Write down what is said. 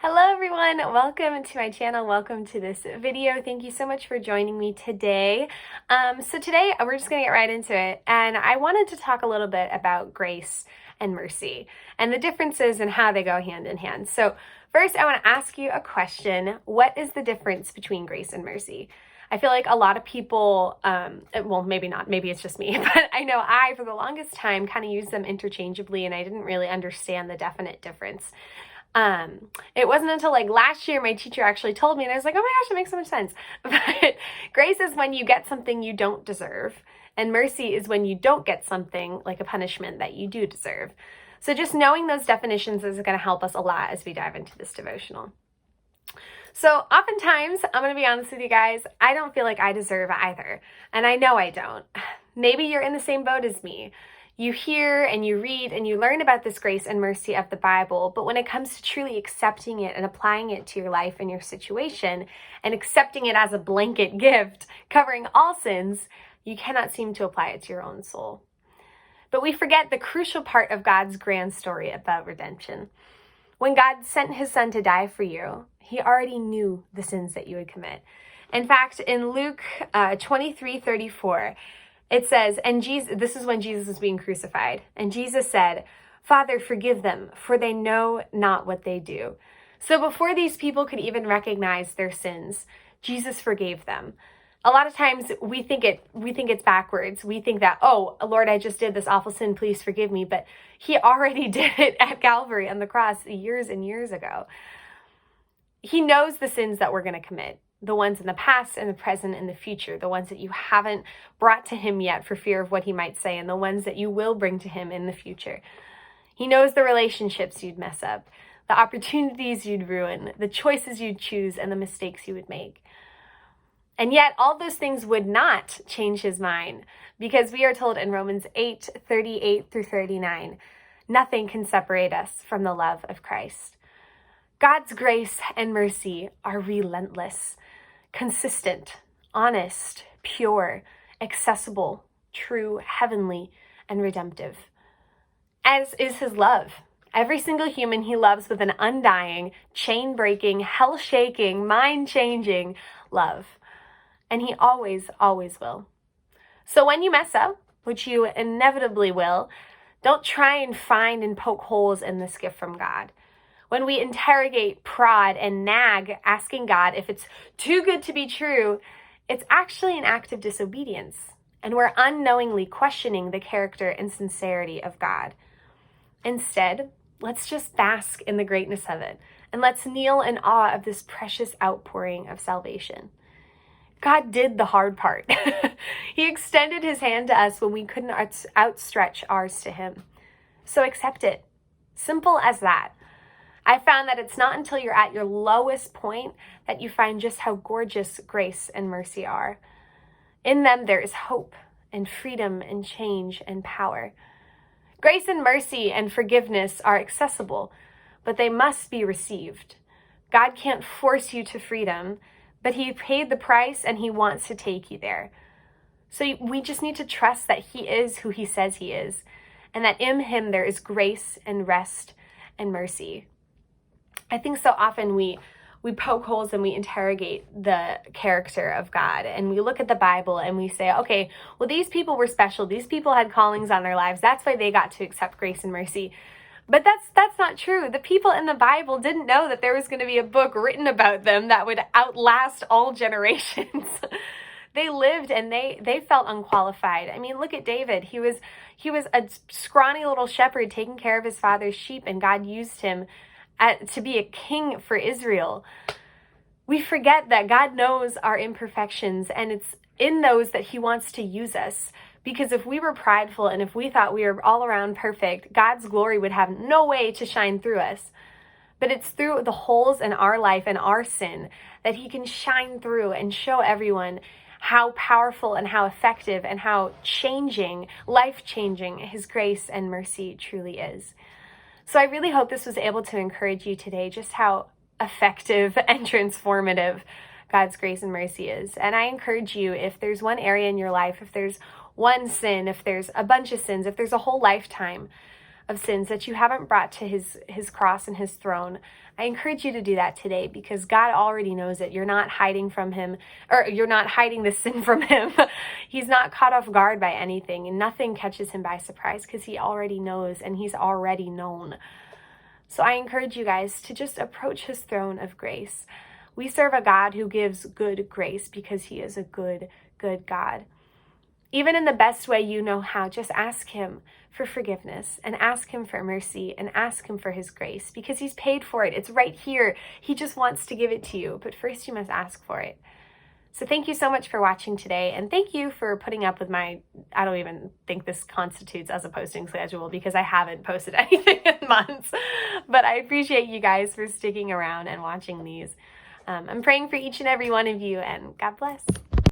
Hello everyone, welcome to my channel, welcome to this video. Thank you so much for joining me today. So today we're just gonna get right into it, and I wanted to talk a little bit about grace and mercy and the differences and how they go hand in hand. So first I want to ask you a question. What is the difference between grace and mercy? I feel like a lot of people, well, maybe not, maybe it's just me, but I know I, for the longest time, kind of used them interchangeably, and I didn't really understand the definite difference. It wasn't until like last year my teacher actually told me, and I was like, oh my gosh, it makes so much sense. But grace is when you get something you don't deserve, and mercy is when you don't get something like a punishment that you do deserve. So just knowing those definitions is going to help us a lot as we dive into this devotional. So oftentimes, I'm going to be honest with you guys, I don't feel like I deserve either. And I know I don't. Maybe you're in the same boat as me. You hear and you read and you learn about this grace and mercy of the Bible, but when it comes to truly accepting it and applying it to your life and your situation and accepting it as a blanket gift covering all sins, you cannot seem to apply it to your own soul. But we forget the crucial part of God's grand story about redemption. When God sent his son to die for you, he already knew the sins that you would commit. In fact, in Luke 23:34, it says, this is when Jesus was being crucified, and Jesus said, "Father, forgive them, for they know not what they do." So before these people could even recognize their sins, Jesus forgave them. A lot of times we think it's backwards. We think that, oh, Lord, I just did this awful sin, please forgive me. But he already did it at Calvary on the cross years and years ago. He knows the sins that we're going to commit. The ones in the past and the present and the future, the ones that you haven't brought to him yet for fear of what he might say, and the ones that you will bring to him in the future. He knows the relationships you'd mess up, the opportunities you'd ruin, the choices you'd choose, and the mistakes you would make. And yet all those things would not change his mind, because we are told in Romans 8:38-39, nothing can separate us from the love of Christ. God's grace and mercy are relentless, consistent, honest, pure, accessible, true, heavenly, and redemptive. As is his love. Every single human he loves with an undying, chain-breaking, hell-shaking, mind-changing love. And he always, always will. So when you mess up, which you inevitably will, don't try and find and poke holes in this gift from God. When we interrogate, prod, and nag, asking God if it's too good to be true, it's actually an act of disobedience, and we're unknowingly questioning the character and sincerity of God. Instead, let's just bask in the greatness of it, and let's kneel in awe of this precious outpouring of salvation. God did the hard part. He extended his hand to us when we couldn't outstretch ours to him. So accept it. Simple as that. I found that it's not until you're at your lowest point that you find just how gorgeous grace and mercy are. In them, there is hope and freedom and change and power. Grace and mercy and forgiveness are accessible, but they must be received. God can't force you to freedom, but he paid the price and he wants to take you there. So we just need to trust that he is who he says he is, and that in him there is grace and rest and mercy. I think so often we poke holes and we interrogate the character of God, and we look at the Bible and we say, okay, well, these people were special. These people had callings on their lives. That's why they got to accept grace and mercy. But that's not true. The people in the Bible didn't know that there was going to be a book written about them that would outlast all generations. They lived and they felt unqualified. I mean, look at David. He was a scrawny little shepherd taking care of his father's sheep, and God used him to be a king for Israel. We forget that God knows our imperfections, and it's in those that he wants to use us. Because if we were prideful and if we thought we were all around perfect, God's glory would have no way to shine through us. But it's through the holes in our life and our sin that he can shine through and show everyone how powerful and how effective and how changing, life-changing his grace and mercy truly is. So I really hope this was able to encourage you today just how effective and transformative God's grace and mercy is. And I encourage you, if there's one area in your life, if there's one sin, if there's a bunch of sins, if there's a whole lifetime of sins that you haven't brought to his cross and his throne, I encourage you to do that today, because God already knows it. You're not hiding from him, or you're not hiding the sin from him. He's not caught off guard by anything, and nothing catches him by surprise, because he already knows and he's already known. So I encourage you guys to just approach his throne of grace. We serve a God who gives good grace because he is a good, good God. Even in the best way you know how, just ask him for forgiveness and ask him for mercy and ask him for his grace, because he's paid for it. It's right here. He just wants to give it to you, but first you must ask for it. So thank you so much for watching today, and thank you for putting up with I don't even think this constitutes as a posting schedule, because I haven't posted anything in months, but I appreciate you guys for sticking around and watching these. I'm praying for each and every one of you, and God bless.